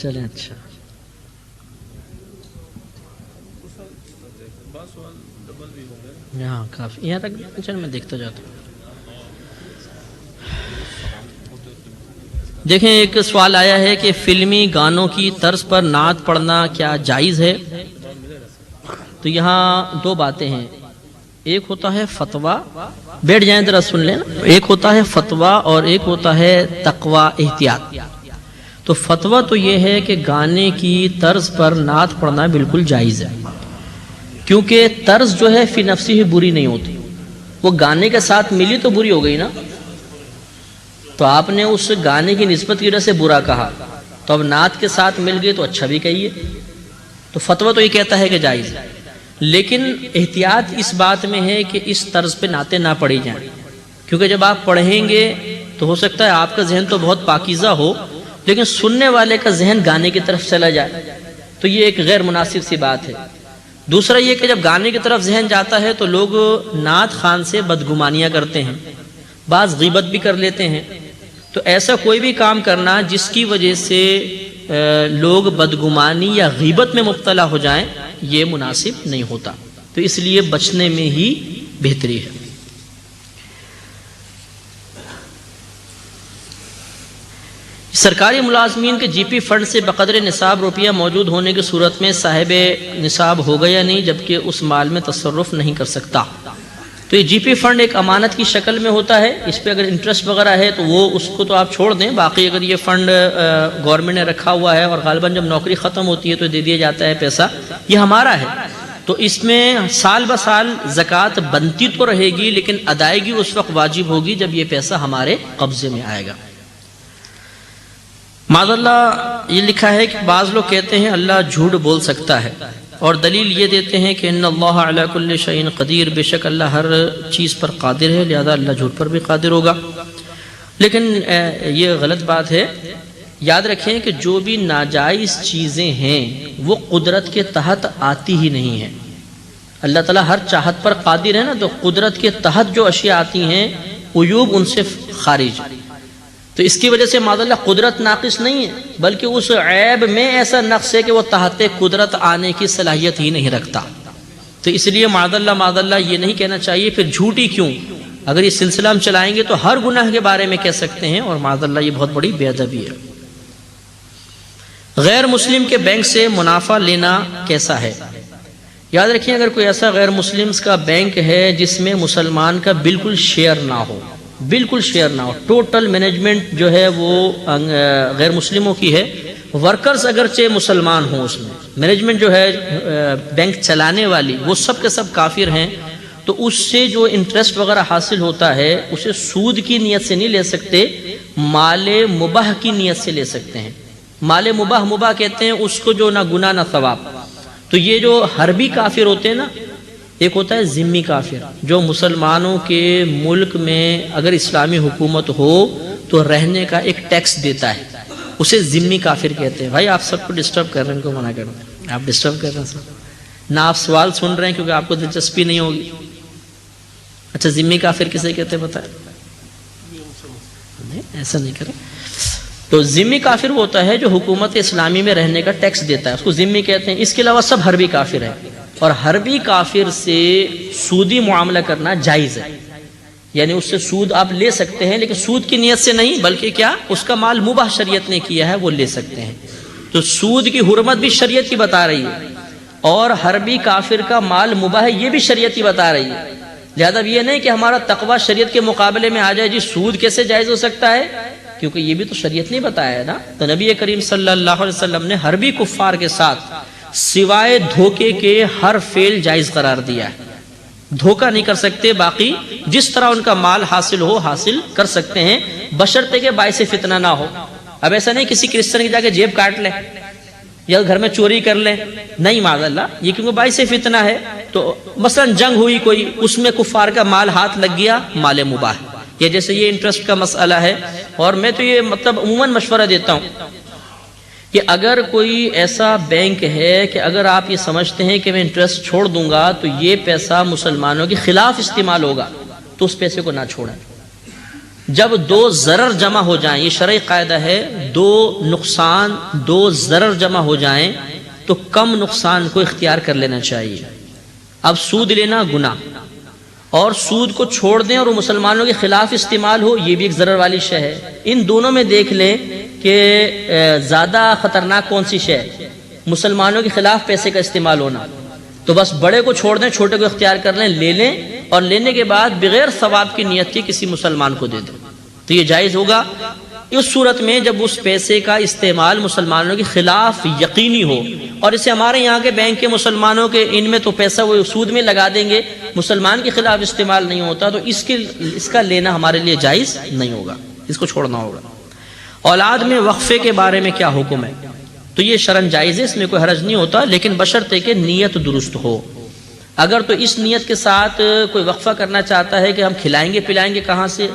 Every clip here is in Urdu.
چلیں اچھا یہاں کافی یہاں تک چل میں دیکھتا جاتا ہوں. دیکھیں ایک سوال آیا ہے کہ فلمی گانوں کی طرز پر نعت پڑھنا کیا جائز ہے؟ تو یہاں دو باتیں ہیں. ایک ہوتا ہے فتویٰ، بیٹھ جائیں ذرا سن لیں. ایک ہوتا ہے فتویٰ اور ایک ہوتا ہے تقوی احتیاط. تو فتویٰ تو یہ ہے کہ گانے کی طرز پر نعت پڑھنا بالکل جائز ہے، کیونکہ طرز جو ہے فی نفسی ہی بری نہیں ہوتی، وہ گانے کے ساتھ ملی تو بری ہو گئی نا. تو آپ نے اس گانے کی نسبت کی وجہ سے برا کہا، تو اب نعت کے ساتھ مل گئی تو اچھا بھی کہیے. تو فتویٰ تو یہ کہتا ہے کہ جائز ہے، لیکن احتیاط اس بات میں ہے کہ اس طرز پہ نعتیں نہ پڑھی جائیں، کیونکہ جب آپ پڑھیں گے تو ہو سکتا ہے آپ کا ذہن تو بہت پاکیزہ ہو لیکن سننے والے کا ذہن گانے کی طرف چلا جائے، تو یہ ایک غیر مناسب سی بات ہے. دوسرا یہ کہ جب گانے کی طرف ذہن جاتا ہے تو لوگ نعت خوان سے بدگمانیاں کرتے ہیں، بعض غیبت بھی کر لیتے ہیں. تو ایسا کوئی بھی کام کرنا جس کی وجہ سے لوگ بدگمانی یا غیبت میں مبتلا ہو جائیں یہ مناسب نہیں ہوتا، تو اس لیے بچنے میں ہی بہتری ہے. سرکاری ملازمین کے جی پی فنڈ سے بقدر نصاب روپیہ موجود ہونے کی صورت میں صاحب نصاب ہوگا یا نہیں، جبکہ اس مال میں تصرف نہیں کر سکتا؟ تو یہ جی پی فنڈ ایک امانت کی شکل میں ہوتا ہے، اس پہ اگر انٹرسٹ وغیرہ ہے تو وہ اس کو تو آپ چھوڑ دیں. باقی اگر یہ فنڈ گورنمنٹ نے رکھا ہوا ہے اور غالباً جب نوکری ختم ہوتی ہے تو دے دیا جاتا ہے پیسہ، یہ ہمارا ہے، تو اس میں سال بہ سال زکوٰۃ بنتی تو رہے گی لیکن ادائیگی اس وقت واجب ہوگی جب یہ پیسہ ہمارے قبضے میں آئے گا. معاذ اللہ یہ لکھا ہے کہ بعض لوگ کہتے ہیں اللہ جھوٹ بول سکتا ہے اور دلیل یہ دیتے ہیں کہ ان اللہ علی کل شیء قدیر، بے شک اللہ ہر چیز پر قادر ہے لہذا اللہ جھوٹ پر بھی قادر ہوگا. لیکن یہ غلط بات ہے. یاد رکھیں کہ جو بھی ناجائز چیزیں ہیں وہ قدرت کے تحت آتی ہی نہیں ہیں. اللہ تعالیٰ ہر چاہت پر قادر ہے نا، تو قدرت کے تحت جو اشیاء آتی ہیں عیوب ان سے خارج، تو اس کی وجہ سے معاذ اللہ قدرت ناقص نہیں ہے بلکہ اس عیب میں ایسا نقص ہے کہ وہ تحت قدرت آنے کی صلاحیت ہی نہیں رکھتا. تو اس لیے معاذ اللہ یہ نہیں کہنا چاہیے. پھر جھوٹی کیوں؟ اگر یہ سلسلہ ہم چلائیں گے تو ہر گناہ کے بارے میں کہہ سکتے ہیں اور معاذ اللہ یہ بہت بڑی بے ادبی ہے. غیر مسلم کے بینک سے منافع لینا کیسا ہے؟ یاد رکھیں اگر کوئی ایسا غیر مسلم کا بینک ہے جس میں مسلمان کا بالکل شیئر نہ ہو، بالکل شیئر نہ ہو، ٹوٹل مینجمنٹ جو ہے وہ غیر مسلموں کی ہے، ورکرز اگرچہ مسلمان ہوں، اس میں مینجمنٹ جو ہے بینک چلانے والی وہ سب کے سب کافر ہیں، تو اس سے جو انٹرسٹ وغیرہ حاصل ہوتا ہے اسے سود کی نیت سے نہیں لے سکتے، مال مباح کی نیت سے لے سکتے ہیں. مال مباح کہتے ہیں اس کو جو نہ گناہ نہ ثواب. تو یہ جو حربی کافر ہوتے ہیں نا، ایک ہوتا ہے ذمی کافر جو مسلمانوں کے ملک میں اگر اسلامی حکومت ہو تو رہنے کا ایک ٹیکس دیتا ہے، اسے ذمی کافر کہتے ہیں. بھائی آپ سب کو ڈسٹرب کر رہے ہیں، ان کو منع کر رہے ہیں، آپ ڈسٹرب کر رہے ہیں سب، نہ آپ سوال سن رہے ہیں کیونکہ آپ کو دلچسپی نہیں ہوگی. اچھا ذمی کافر کسے کہتے ہیں بتائیں؟ نہیں ایسا نہیں کریں. تو ذمی کافر وہ ہوتا ہے جو حکومت اسلامی میں رہنے کا ٹیکس دیتا ہے، اس کو ذمی کہتے ہیں. اس کے علاوہ سب حربی کافر ہیں، اور حربی کافر سے سودی معاملہ کرنا جائز ہے، یعنی اس سے سود آپ لے سکتے ہیں لیکن سود کی نیت سے نہیں بلکہ کیا اس کا مال مباح شریعت نے کیا ہے وہ لے سکتے ہیں. تو سود کی حرمت بھی شریعت کی بتا رہی ہے اور حربی کافر کا مال مباح ہے یہ بھی شریعت کی بتا رہی ہے. لہذا یہ نہیں کہ ہمارا تقوی شریعت کے مقابلے میں آ جائے جی سود کیسے جائز ہو سکتا ہے، کیونکہ یہ بھی تو شریعت نے بتایا ہے نا. تو نبی کریم صلی اللہ علیہ وسلم نے حربی کفار کے ساتھ سوائے دھوکے کے ہر فعل جائز قرار دیا ہے. دھوکہ نہیں کر سکتے، باقی جس طرح ان کا مال حاصل ہو حاصل کر سکتے ہیں بشرطے کہ باعث فتنہ نہ ہو. اب ایسا نہیں کسی کرسچن کی جا کے جیب کاٹ لیں یا گھر میں چوری کر لیں، نہیں معاذ اللہ، یہ کیونکہ باعث فتنہ ہے. تو مثلا جنگ ہوئی کوئی، اس میں کفار کا مال ہاتھ لگ گیا، مال مباح. یا جیسے یہ انٹرسٹ کا مسئلہ ہے، اور میں تو یہ عموماً مشورہ دیتا ہوں کہ اگر کوئی ایسا بینک ہے کہ اگر آپ یہ سمجھتے ہیں کہ میں انٹرسٹ چھوڑ دوں گا تو یہ پیسہ مسلمانوں کے خلاف استعمال ہوگا تو اس پیسے کو نہ چھوڑیں. جب دو ضرر جمع ہو جائیں، یہ شرعی قاعدہ ہے، دو نقصان دو ضرر جمع ہو جائیں تو کم نقصان کو اختیار کر لینا چاہیے۔ اب سود لینا گناہ، اور سود کو چھوڑ دیں اور وہ مسلمانوں کے خلاف استعمال ہو، یہ بھی ایک ضرر والی شے ہے۔ ان دونوں میں دیکھ لیں کہ زیادہ خطرناک کون سی شے ہے، مسلمانوں کے خلاف پیسے کا استعمال ہونا۔ تو بس بڑے کو چھوڑ دیں، چھوٹے کو اختیار کر لیں، لے لیں، اور لینے کے بعد بغیر ثواب کی نیت کے کسی مسلمان کو دے دیں تو یہ جائز ہوگا، اس صورت میں جب اس پیسے کا استعمال مسلمانوں کے خلاف یقینی ہو۔ اور اسے ہمارے یہاں کے بینک کے مسلمانوں کے ان میں تو پیسہ وہ سود میں لگا دیں گے، مسلمان کے خلاف استعمال نہیں ہوتا، تو اس کا لینا ہمارے لیے جائز نہیں ہوگا، اس کو چھوڑنا ہوگا۔ اولاد میں وقفے کے بارے میں کیا حکم ہے؟ تو یہ شرعاً جائز ہے، اس میں کوئی حرج نہیں ہوتا، لیکن بشرطے کہ نیت درست ہو۔ اگر تو اس نیت کے ساتھ کوئی وقفہ کرنا چاہتا ہے کہ ہم کھلائیں گے پلائیں گے کہاں سے،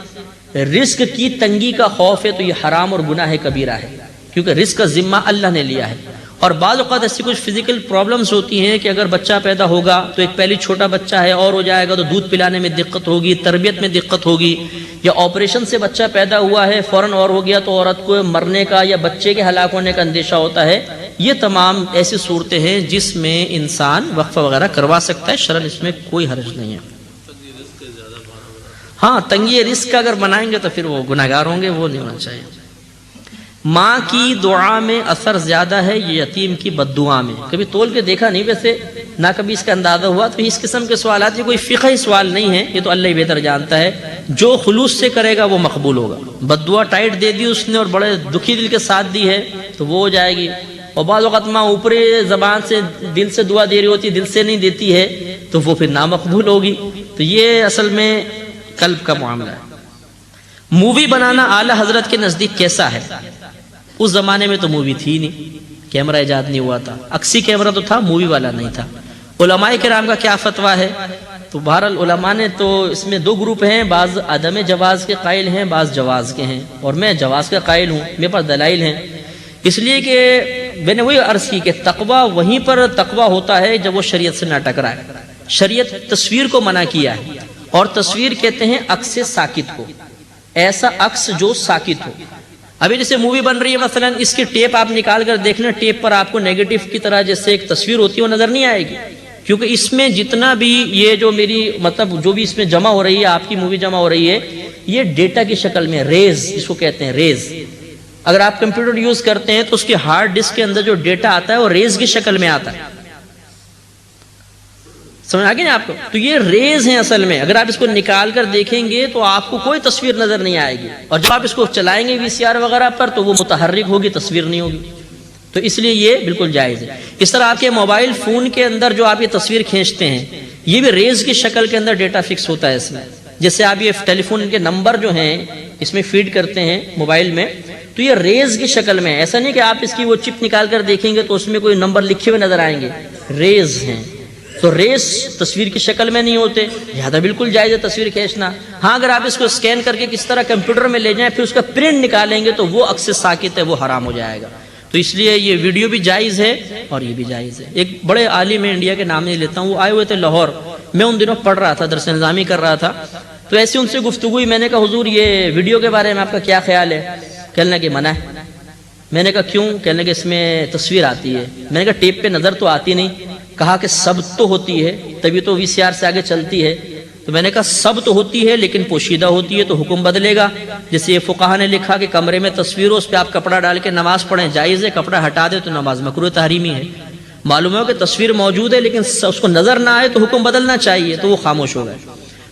رزق کی تنگی کا خوف ہے، تو یہ حرام اور گناہ کبیرہ ہے، کیونکہ رزق کا ذمہ اللہ نے لیا ہے۔ اور بعض اوقات ایسی کچھ فزیکل پرابلمز ہوتی ہیں کہ اگر بچہ پیدا ہوگا تو ایک پہلی چھوٹا بچہ ہے اور ہو جائے گا تو دودھ پلانے میں دقت ہوگی، تربیت میں دقت ہوگی، یا آپریشن سے بچہ پیدا ہوا ہے فوراً اور ہو گیا تو عورت کو مرنے کا یا بچے کے ہلاک ہونے کا اندیشہ ہوتا ہے۔ یہ تمام ایسی صورتیں ہیں جس میں انسان وقفہ وغیرہ کروا سکتا ہے، شرعاً اس میں کوئی حرج نہیں ہے۔ ہاں، تنگی رزق کا اگر بنائیں گے تو پھر وہ گناہگار ہوں گے، وہ نہیں ہونا چاہیے۔ ماں کی دعا میں اثر زیادہ ہے یہ یتیم کی بد دعا میں؟ کبھی تول کے دیکھا نہیں، ویسے نہ کبھی اس کا اندازہ ہوا، تو اس قسم کے سوالات یہ کوئی فقہی سوال نہیں ہے، یہ تو اللہ ہی بہتر جانتا ہے۔ جو خلوص سے کرے گا وہ مقبول ہوگا۔ بد دعا ٹائٹ دے دی اس نے اور بڑے دکھی دل کے ساتھ دی ہے تو وہ ہو جائے گی، اور بعض اوقات ماں اوپری زبان سے دل سے دعا دے رہی ہوتی ہے، دل سے نہیں دیتی ہے تو وہ پھر نامقبول ہوگی۔ تو یہ اصل میں قلب کا معاملہ ہے۔ مووی بنانا اعلی حضرت کے نزدیک کیسا ہے؟ اس زمانے میں تو مووی تھی نہیں، کیمرہ ایجاد نہیں ہوا تھا، عکسی کیمرہ تو تھا، مووی والا نہیں تھا۔ علماء کرام کا کیا فتویٰ ہے؟ تو بہرحال علماء نے تو اس میں دو گروپ ہیں، بعض عدم جواز کے قائل ہیں، بعض جواز کے ہیں، اور میں جواز کا قائل ہوں، میرے پاس دلائل ہیں۔ اس لیے کہ میں نے وہی عرض کی کہ تقویٰ وہیں پر تقویٰ ہوتا ہے جب وہ شریعت سے نہ ٹکرائے۔ شریعت تصویر کو منع کیا ہے، اور تصویر کہتے ہیں عکس ساکت کو، ایسا عکس جو ساکت ہو۔ ابھی جیسے مووی بن رہی ہے مثلا، اس کی ٹیپ آپ نکال کر دیکھ لیں، ٹیپ پر آپ کو نیگیٹو کی طرح جیسے ایک تصویر ہوتی ہے وہ نظر نہیں آئے گی، کیونکہ اس میں جتنا بھی یہ جو میری مطلب جو بھی اس میں جمع ہو رہی ہے، آپ کی مووی جمع ہو رہی ہے، یہ ڈیٹا کی شکل میں، ریز اس کو کہتے ہیں، ریز۔ اگر آپ کمپیوٹر یوز کرتے ہیں تو اس کی ہارڈ ڈسک کے اندر جو ڈیٹا آتا ہے وہ ریز کی شکل میں آتا ہے، سمجھ آگے نا آپ کو؟ تو یہ ریز ہیں اصل میں، اگر آپ اس کو نکال کر دیکھیں گے تو آپ کو کوئی تصویر نظر نہیں آئے گی، اور جب آپ اس کو چلائیں گے VCR وغیرہ پر تو وہ متحرک ہوگی، تصویر نہیں ہوگی۔ تو اس لیے یہ بالکل جائز ہے۔ اس طرح آپ کے موبائل فون کے اندر جو آپ یہ تصویر کھینچتے ہیں، یہ بھی ریز کی شکل کے اندر ڈیٹا فکس ہوتا ہے اس میں۔ جیسے آپ یہ ٹیلی فون کے نمبر جو ہیں اس میں فیڈ کرتے ہیں موبائل میں، تو یہ ریز کی شکل میں، ایسا نہیں کہ آپ اس کی وہ چپ نکال کر دیکھیں گے تو اس میں کوئی نمبر لکھے ہوئے نظر آئیں گے، ریز ہیں۔ تو ریز تصویر کی شکل میں نہیں ہوتے، لہذا بالکل جائز ہے تصویر کھینچنا۔ ہاں، اگر آپ اس کو اسکین کر کے کس طرح کمپیوٹر میں لے جائیں پھر اس کا پرنٹ نکالیں گے تو وہ عکس ساکت ہے، وہ حرام ہو جائے گا۔ تو اس لیے یہ ویڈیو بھی جائز ہے اور یہ بھی جائز ہے۔ ایک بڑے عالم انڈیا کے نام نہیں لیتا ہوں، وہ آئے ہوئے تھے لاہور، میں ان دنوں پڑھ رہا تھا، درس نظامی کر رہا تھا، تو ایسی ان سے گفتگو ہوئی، میں نے کہا حضور یہ ویڈیو کے بارے میں آپ کا کیا خیال ہے؟ کہنے لگے منع ہے۔ میں نے کہا کیوں؟ کہنے لگے اس میں تصویر آتی ہے۔ میں نے کہا ٹیپ پہ نظر تو آتی نہیں۔ کہا کہ سب تو ہوتی ہے، تبھی تو VCR سے آگے چلتی ہے۔ تو میں نے کہا سب تو ہوتی ہے لیکن پوشیدہ ہوتی ہے، تو حکم بدلے گا۔ جیسے یہ فقہا نے لکھا کہ کمرے میں تصویر ہو، اس پہ آپ کپڑا ڈال کے نماز پڑھیں، جائز ہے، کپڑا ہٹا دے تو نماز مکروہ تحریمی ہے۔ معلوم ہے کہ تصویر موجود ہے لیکن اس کو نظر نہ آئے تو حکم بدلنا چاہیے، تو وہ خاموش ہو گئے۔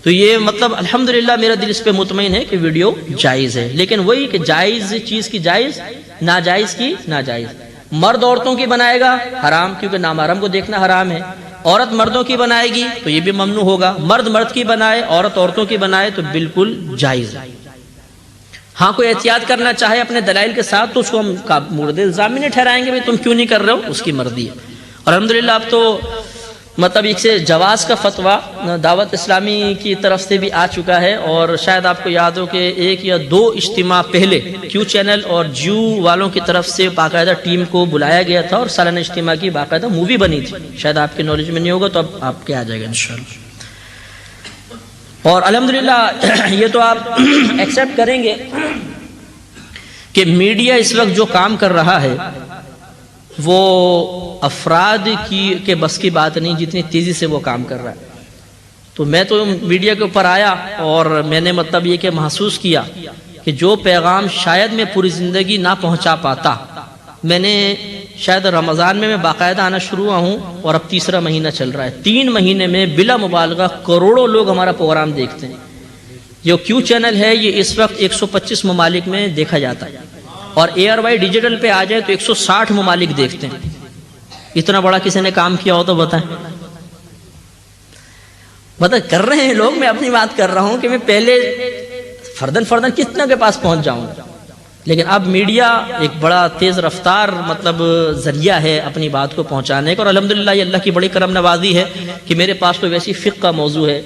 تو یہ مطلب الحمدللہ میرا دل اس پہ مطمئن ہے کہ ویڈیو جائز ہے، لیکن وہی کہ جائز چیز کی جائز، ناجائز کی ناجائز۔ مرد عورتوں کی بنائے گا حرام، کیونکہ نامحرم کو دیکھنا حرام ہے۔ عورت مردوں کی بنائے گی تو یہ بھی ممنوع ہوگا۔ مرد مرد کی بنائے، عورت عورتوں کی بنائے تو بالکل جائز ہے۔ ہاں، کوئی احتیاط کرنا چاہے اپنے دلائل کے ساتھ تو اس کو ہم مورد الزام نہیں ٹھہرائیں گے، بھائی تم کیوں نہیں کر رہے ہو، اس کی مرضی ہے۔ اور الحمدللہ اب تو مطلب ایک سے جواز کا فتویٰ دعوت اسلامی کی طرف سے بھی آ چکا ہے، اور شاید آپ کو یاد ہو کہ 1 یا 2 اجتماع پہلے کیو چینل اور جیو والوں کی طرف سے باقاعدہ ٹیم کو بلایا گیا تھا اور سالانہ اجتماع کی باقاعدہ مووی بنی تھی، شاید آپ کے نالج میں نہیں ہوگا تو اب آپ کے آ جائے گا انشاءاللہ۔ اور الحمدللہ یہ تو آپ ایکسیپٹ کریں گے کہ میڈیا اس وقت جو کام کر رہا ہے وہ افراد کے بس کی بات نہیں جتنی تیزی سے وہ کام کر رہا ہے. تو میں تو میڈیا کے اوپر آیا اور میں نے مطلب یہ کہ محسوس کیا کہ جو پیغام شاید میں پوری زندگی نہ پہنچا پاتا، میں نے شاید رمضان میں باقاعدہ آنا شروع ہوا ہوں اور اب تیسرا مہینہ چل رہا ہے. 3 مہینے میں بلا مبالغہ کروڑوں لوگ ہمارا پروگرام دیکھتے ہیں. جو کیو چینل ہے یہ اس وقت 125 ممالک میں دیکھا جاتا ہے اور ایئر وائی ڈیجیٹل پہ آ جائے تو 160 ممالک دیکھتے ہیں. اتنا بڑا کسی نے کام کیا ہو تو بتائیں. کر رہے ہیں لوگ. میں اپنی بات کر رہا ہوں کہ میں پہلے فردن کتنا کے پاس پہنچ جاؤں، لیکن اب میڈیا ایک بڑا تیز رفتار مطلب ذریعہ ہے اپنی بات کو پہنچانے کا. اور الحمدللہ یہ اللہ کی بڑی کرم نوازی ہے کہ میرے پاس تو ویسی فقہ کا موضوع ہے.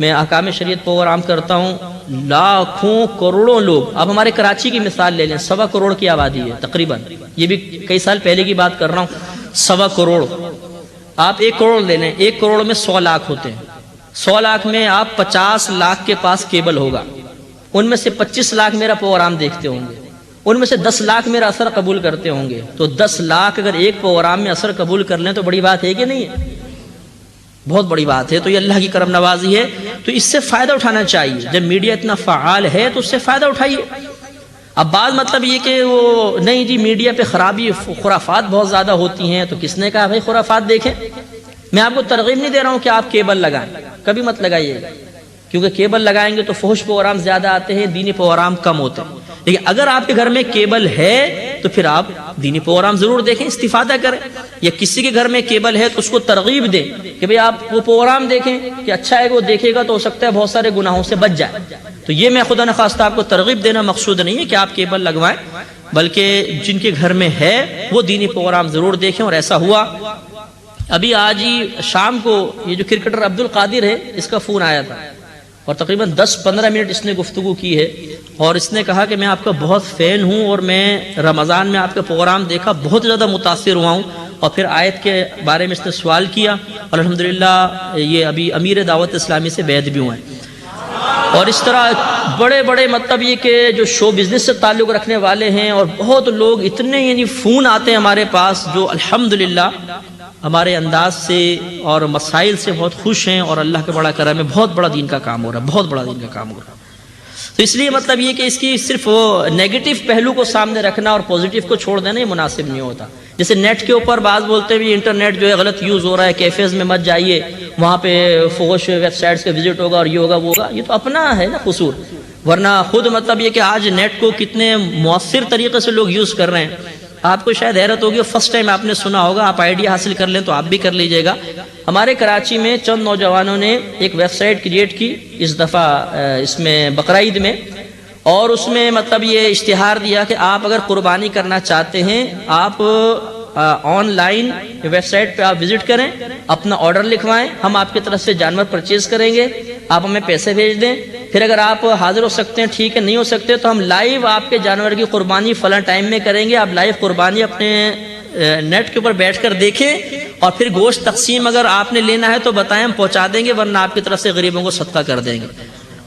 میں احکام شریعت پروگرام کرتا ہوں. لاکھوں کروڑوں لوگ، اب ہمارے کراچی کی مثال لے لیں، 1.25 کروڑ کی آبادی ہے تقریباً. یہ بھی کئی سال پہلے کی بات کر رہا ہوں. 1.25 کروڑ. آپ 1 کروڑ لے لیں، 1 کروڑ میں 100 لاکھ ہوتے ہیں. 100 لاکھ میں آپ 50 لاکھ کے پاس کیبل ہوگا. ان میں سے 25 لاکھ میرا پروگرام دیکھتے ہوں گے. ان میں سے 10 لاکھ میرا اثر قبول کرتے ہوں گے. تو 10 لاکھ اگر ایک پروگرام میں اثر قبول کر لیں تو بڑی بات ہے کہ نہیں ہے؟ بہت بڑی بات ہے. تو یہ اللہ کی کرم نوازی ہے. تو اس سے فائدہ اٹھانا چاہیے. جب میڈیا اتنا فعال ہے تو اس سے فائدہ اٹھائیے. اب بات مطلب یہ کہ وہ نہیں جی میڈیا پہ خرابی خرافات بہت زیادہ ہوتی ہیں، تو کس نے کہا بھائی خرافات دیکھیں؟ میں آپ کو ترغیب نہیں دے رہا ہوں کہ آپ کیبل لگائیں، کبھی مت لگائیے گا، کیونکہ کیبل لگائیں گے تو فحش پروگرام زیادہ آتے ہیں، دینی پروگرام کم ہوتے ہیں. لیکن اگر آپ کے گھر میں کیبل ہے تو پھر آپ دینی پروگرام ضرور دیکھیں، استفادہ کریں. یا کسی کے گھر میں کیبل ہے تو اس کو ترغیب دیں کہ بھئی آپ وہ پروگرام دیکھیں کہ اچھا ہے، وہ دیکھے گا تو ہو سکتا ہے بہت سارے گناہوں سے بچ جائے. تو یہ میں خدا نخواستہ آپ کو ترغیب دینا مقصود نہیں ہے کہ آپ کیبل لگوائیں، بلکہ جن کے گھر میں ہے وہ دینی پروگرام ضرور دیکھیں. اور ایسا ہوا ابھی آج ہی شام کو یہ جو کرکٹر عبد القادر ہے اس کا فون آیا تھا اور تقریباً 10-15 منٹ اس نے گفتگو کی ہے اور اس نے کہا کہ میں آپ کا بہت فین ہوں اور میں رمضان میں آپ کا پروگرام دیکھا، بہت زیادہ متاثر ہوا ہوں. اور پھر آیت کے بارے میں اس نے سوال کیا اور الحمدللہ یہ ابھی امیر دعوت اسلامی سے بیعت بھی ہوئے ہیں. اور اس طرح بڑے بڑے مطلب یہ کہ جو شو بزنس سے تعلق رکھنے والے ہیں اور بہت لوگ اتنے یعنی فون آتے ہیں ہمارے پاس جو الحمدللہ ہمارے انداز سے اور مسائل سے بہت خوش ہیں. اور اللہ کا بڑا کرم ہے، بہت بڑا دین کا کام ہو رہا ہے، بہت بڑا دین کا کام ہو رہا ہے. تو اس لیے مطلب یہ کہ اس کی صرف وہ نیگیٹو پہلو کو سامنے رکھنا اور پازیٹیو کو چھوڑ دینا یہ مناسب نہیں ہوتا. جیسے نیٹ کے اوپر بعض بولتے ہیں انٹرنیٹ جو ہے غلط یوز ہو رہا ہے، کیفیز میں مت جائیے، وہاں پہ فحش ویب سائٹس کا وزٹ ہوگا اور یہ ہوگا وہ ہوگا. یہ تو اپنا ہے نا قصور، ورنہ خود مطلب یہ کہ آج نیٹ کو کتنے مؤثر طریقے سے لوگ یوز کر رہے ہیں. آپ کو شاید حیرت ہوگی، فرسٹ ٹائم آپ نے سنا ہوگا، آپ آئیڈیا حاصل کر لیں تو آپ بھی کر لیجئے گا. ہمارے کراچی میں چند نوجوانوں نے ایک ویب سائٹ کریٹ کی اس دفعہ اس میں بقرعید میں، اور اس میں مطلب یہ اشتہار دیا کہ آپ اگر قربانی کرنا چاہتے ہیں آپ آن لائن ویب سائٹ پہ آپ وزٹ کریں، اپنا آرڈر لکھوائیں، ہم آپ کی طرف سے جانور پرچیز کریں گے، آپ ہمیں پیسے بھیج دیں. پھر اگر آپ حاضر ہو سکتے ہیں ٹھیک ہے، نہیں ہو سکتے تو ہم لائیو آپ کے جانور کی قربانی فلاں ٹائم میں کریں گے. آپ لائیو قربانی اپنے نیٹ کے اوپر بیٹھ کر دیکھیں اور پھر گوشت تقسیم اگر آپ نے لینا ہے تو بتائیں، ہم پہنچا دیں گے، ورنہ آپ کی طرف سے غریبوں کو صدقہ کر دیں گے.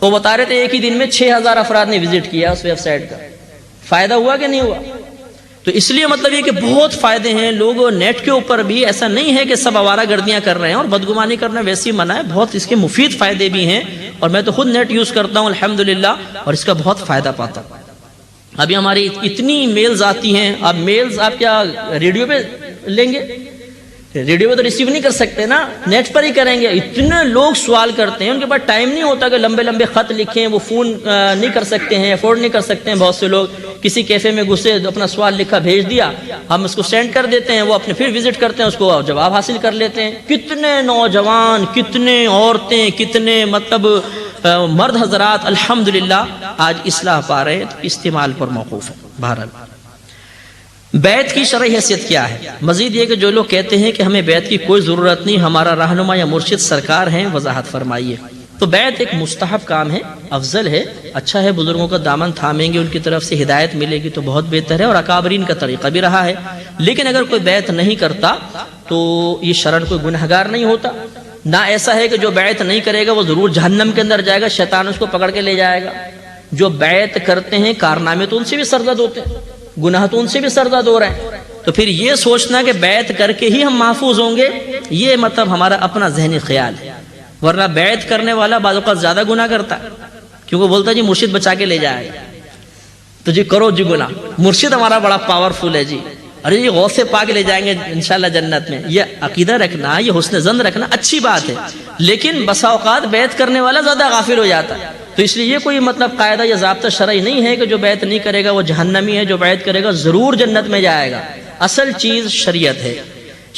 وہ بتا رہے تھے ایک ہی دن میں 6000 افراد نے وزٹ کیا اس ویب سائٹ کا. فائدہ ہوا کہ نہیں ہوا؟ تو اس لیے مطلب یہ کہ بہت فائدے ہیں. لوگ نیٹ کے اوپر بھی ایسا نہیں ہے کہ سب آوارہ گردیاں کر رہے ہیں اور بدگمانی کرنا ویسی منع ہے، بہت اس کے مفید فائدے بھی ہیں. اور میں تو خود نیٹ یوز کرتا ہوں الحمدللہ اور اس کا بہت فائدہ پاتا ہوں. ابھی ہماری اتنی میلز آتی ہیں. اب میلز آپ کیا ریڈیو پہ لیں گے؟ ریڈیو پہ تو ریسیو نہیں کر سکتے نا، نیٹ پر ہی کریں گے. اتنے لوگ سوال کرتے ہیں، ان کے پاس ٹائم نہیں ہوتا کہ لمبے لمبے خط لکھیں، وہ فون نہیں کر سکتے ہیں، افورڈ نہیں کر سکتے ہیں. بہت سے لوگ کسی کیفے میں گھسے اپنا سوال لکھا بھیج دیا، ہم اس کو سینڈ کر دیتے ہیں، وہ اپنے پھر وزٹ کرتے ہیں، اس کو جواب حاصل کر لیتے ہیں. کتنے نوجوان، کتنے عورتیں، کتنے مطلب مرد حضرات الحمدللہ آج اصلاح پا رہے ہیں. تو استعمال پر موقوف ہے. بہرحال بیعت کی شرعی حیثیت کیا ہے؟ مزید یہ کہ جو لوگ کہتے ہیں کہ ہمیں بیعت کی کوئی ضرورت نہیں، ہمارا رہنما یا مرشد سرکار ہیں، وضاحت فرمائیے. تو بیعت ایک مستحب کام ہے، افضل ہے، اچھا ہے. بزرگوں کا دامن تھامیں گے، ان کی طرف سے ہدایت ملے گی تو بہت بہتر ہے، اور اکابرین کا طریقہ بھی رہا ہے. لیکن اگر کوئی بیعت نہیں کرتا تو یہ شرعاً کوئی گنہگار نہیں ہوتا. نہ ایسا ہے کہ جو بیعت نہیں کرے گا وہ ضرور جہنم کے اندر جائے گا، شیطان اس کو پکڑ کے لے جائے گا۔ جو بیعت کرتے ہیں کارنامے تو ان سے بھی سرزد ہوتے ہیں، گناہ تو ان سے بھی سرزد ہو رہے ہیں، تو پھر یہ سوچنا کہ بیعت کر کے ہی ہم محفوظ ہوں گے، یہ مطلب ہمارا اپنا ذہنی خیال ہے۔ ورنہ بیعت کرنے والا بعض اوقات زیادہ گناہ کرتا ہے، کیونکہ بولتا ہے جی مرشد بچا کے لے جائے گا، تو جی کرو جی گناہ، مرشد ہمارا بڑا پاورفل ہے جی، ارے یہ غوث پاک لے جائیں گے انشاءاللہ جنت میں۔ یہ عقیدہ رکھنا، یہ حسن ظن رکھنا اچھی بات ہے، لیکن بسا اوقات بیعت کرنے والا زیادہ غافل ہو جاتا ہے۔ تو اس لیے یہ کوئی مطلب قاعدہ یا ضابطہ شرعی نہیں ہے کہ جو بیعت نہیں کرے گا وہ جہنمی ہے، جو بیعت کرے گا ضرور جنت میں جائے گا۔ اصل چیز شریعت ہے،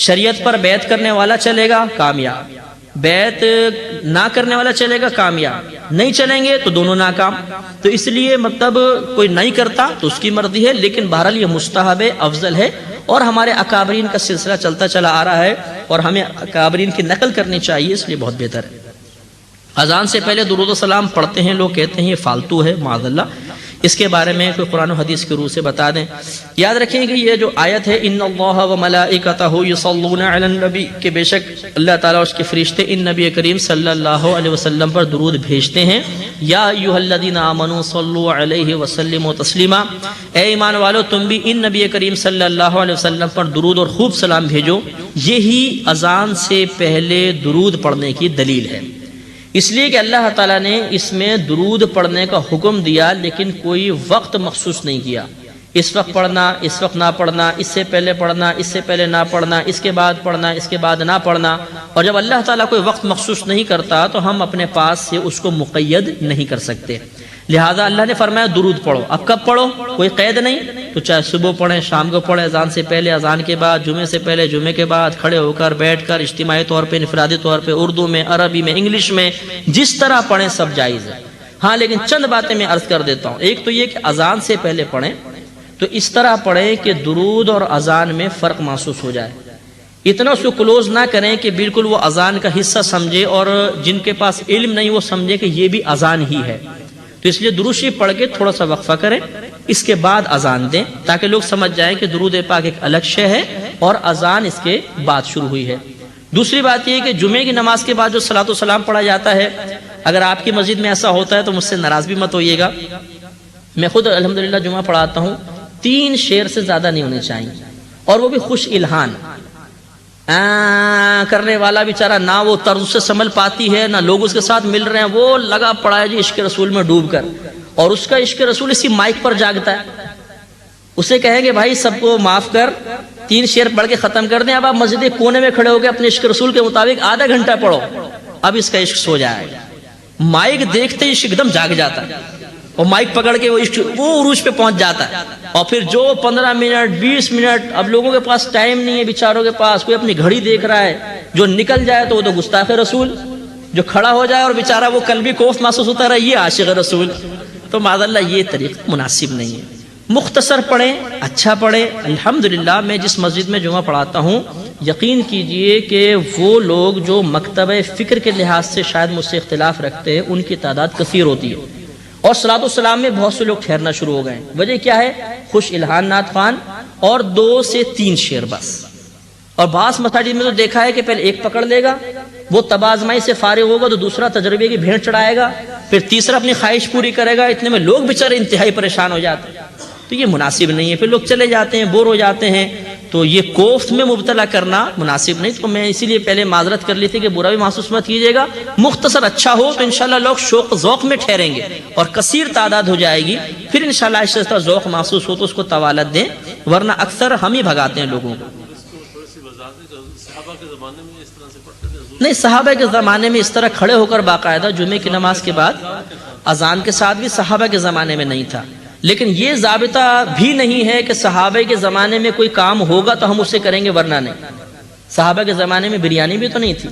شریعت پر بیعت کرنے والا چلے گا کامیاب، بیعت نہ کرنے والا چلے گا کامیاب، نہیں چلیں گے تو دونوں ناکام۔ تو اس لیے مطلب کوئی نہیں کرتا تو اس کی مرضی ہے، لیکن بہرحال یہ مستحب ہے، افضل ہے، اور ہمارے اکابرین کا سلسلہ چلتا چلا آ رہا ہے اور ہمیں اکابرین کی نقل کرنی چاہیے، اس لیے بہت بہتر ہے۔ اذان سے پہلے درود و سلام پڑھتے ہیں لوگ، کہتے ہیں یہ فالتو ہے، معاذ اللہ، اس کے بارے میں کوئی قرآن و حدیث کی روح سے بتا دیں۔ یاد رکھیں کہ یہ جو آیت ہے ان اللہ و ملائکتہ یصلون علی النبی، کہ بے شک اللہ تعالیٰ اور اس کے فرشتے ان نبی کریم صلی اللہ علیہ وسلم پر درود بھیجتے ہیں۔ یا ایھا الذین آمنوا صلوا علیہ وسلموا تسلیما، اے ایمان والو تم بھی ان نبی کریم صلی اللہ علیہ وسلم پر درود اور خوب سلام بھیجو۔ یہی اذان سے پہلے درود پڑھنے کی دلیل ہے، اس لیے کہ اللہ تعالیٰ نے اس میں درود پڑھنے کا حکم دیا، لیکن کوئی وقت مخصوص نہیں کیا، اس وقت پڑھنا، اس وقت نہ پڑھنا، اس سے پہلے پڑھنا، اس سے پہلے نہ پڑھنا، اس کے بعد پڑھنا، اس کے بعد نہ پڑھنا۔ اور جب اللہ تعالیٰ کوئی وقت مخصوص نہیں کرتا تو ہم اپنے پاس سے اس کو مقید نہیں کر سکتے، لہٰذا اللہ نے فرمایا درود پڑھو۔ اب کب پڑھو کوئی قید نہیں، تو چاہے صبح پڑھیں، شام کو پڑھیں، اذان سے پہلے، اذان کے بعد، جمعے سے پہلے، جمعے کے بعد، کھڑے ہو کر، بیٹھ کر، اجتماعی طور پہ، انفرادی طور پہ، اردو میں، عربی میں، انگلش میں، جس طرح پڑھیں سب جائز ہے۔ ہاں لیکن چند باتیں میں عرض کر دیتا ہوں۔ ایک تو یہ کہ اذان سے پہلے پڑھیں تو اس طرح پڑھیں کہ درود اور اذان میں فرق محسوس ہو جائے، اتنا اس کو کلوز نہ کریں کہ بالکل وہ اذان کا حصہ سمجھے، اور جن کے پاس علم نہیں وہ سمجھے کہ یہ بھی اذان ہی ہے۔ تو اس لیے درود شریف پڑھ کے تھوڑا سا وقفہ کریں، اس کے بعد اذان دیں، تاکہ لوگ سمجھ جائیں کہ درود پاک ایک الگ شے ہے اور اذان اس کے بعد شروع ہوئی ہے۔ دوسری بات یہ کہ جمعے کی نماز کے بعد جو صلاۃ و سلام پڑھا جاتا ہے، اگر آپ کی مسجد میں ایسا ہوتا ہے تو مجھ سے ناراض بھی مت ہوئیے گا، میں خود الحمدللہ جمعہ پڑھاتا ہوں، 3 شعر سے زیادہ نہیں ہونے چاہیے، اور وہ بھی خوش الہان۔ کرنے والا بیچارہ نہ وہ طرز سے سنبھل پاتی ہے، نہ لوگ اس کے ساتھ مل رہے ہیں، وہ لگا پڑا ہے جی عشق رسول میں ڈوب کر، اور اس کا عشق رسول اسی مائک پر جاگتا ہے۔ اسے کہیں گے بھائی سب کو معاف کر، 3 شعر پڑھ کے ختم کر دیں، اب آپ مسجد کونے میں کھڑے ہو کے اپنے عشق رسول کے مطابق آدھا گھنٹہ پڑھو، اب اس کا عشق سو جائے گا۔ مائک دیکھتے ہی عشق ایک دم جاگ جاتا ہے، اور مائک پکڑ کے وہ عشق وہ عروج پہ پہنچ جاتا ہے، اور پھر جو 15 منٹ 20 منٹ، اب لوگوں کے پاس ٹائم نہیں ہے، بیچاروں کے پاس کوئی اپنی گھڑی دیکھ رہا ہے، جو نکل جائے تو وہ تو گستاخ رسول، جو کھڑا ہو جائے اور بیچارہ وہ قلبی کوفت محسوس ہوتا رہا یہ عاشق رسول، تو معاذ اللہ یہ طریقہ مناسب نہیں ہے۔ مختصر پڑھیں، اچھا پڑھیں۔ الحمدللہ میں جس مسجد میں جمعہ پڑھاتا ہوں، یقین کیجئے کہ وہ لوگ جو مکتبہ فکر کے لحاظ سے شاید مجھ سے اختلاف رکھتے ہیں، ان کی تعداد کثیر ہوتی ہے، اور صلاۃ السلام میں بہت سے لوگ ٹھہرنا شروع ہو گئے۔ وجہ کیا ہے؟ خوش الہان نعت خوان اور 2 سے 3 شعر بس۔ اور بعض مساجد میں تو دیکھا ہے کہ پہلے ایک پکڑ لے گا، وہ تبازمائی سے فارغ ہوگا تو دوسرا تجربے کی بھیڑ چڑھائے گا، پھر تیسرا اپنی خواہش پوری کرے گا، اتنے میں لوگ بیچارے انتہائی پریشان ہو جاتے ہیں، تو یہ مناسب نہیں ہے، پھر لوگ چلے جاتے ہیں، بور ہو جاتے ہیں، تو یہ کوفت میں مبتلا کرنا مناسب نہیں۔ تو میں اسی لیے پہلے معذرت کر لی تھی کہ برا بھی محسوس مت کیجیے گا، مختصر اچھا ہو تو انشاءاللہ لوگ شوق ذوق میں ٹھہریں گے اور کثیر تعداد ہو جائے گی، پھر انشاءاللہ آہستہ آہستہ ذوق محسوس ہو تو اس کو طوالت دیں، ورنہ اکثر ہم ہی بھگاتے ہیں لوگوں کو۔ نہیں، صحابہ کے زمانے میں اس طرح کھڑے ہو کر باقاعدہ جمعے کی نماز کے بعد اذان کے ساتھ بھی صحابہ کے زمانے میں نہیں تھا، لیکن یہ ضابطہ بھی نہیں ہے کہ صحابہ کے زمانے میں کوئی کام ہوگا تو ہم اسے کریں گے ورنہ نہیں۔ صحابہ کے زمانے میں بریانی بھی تو نہیں تھی،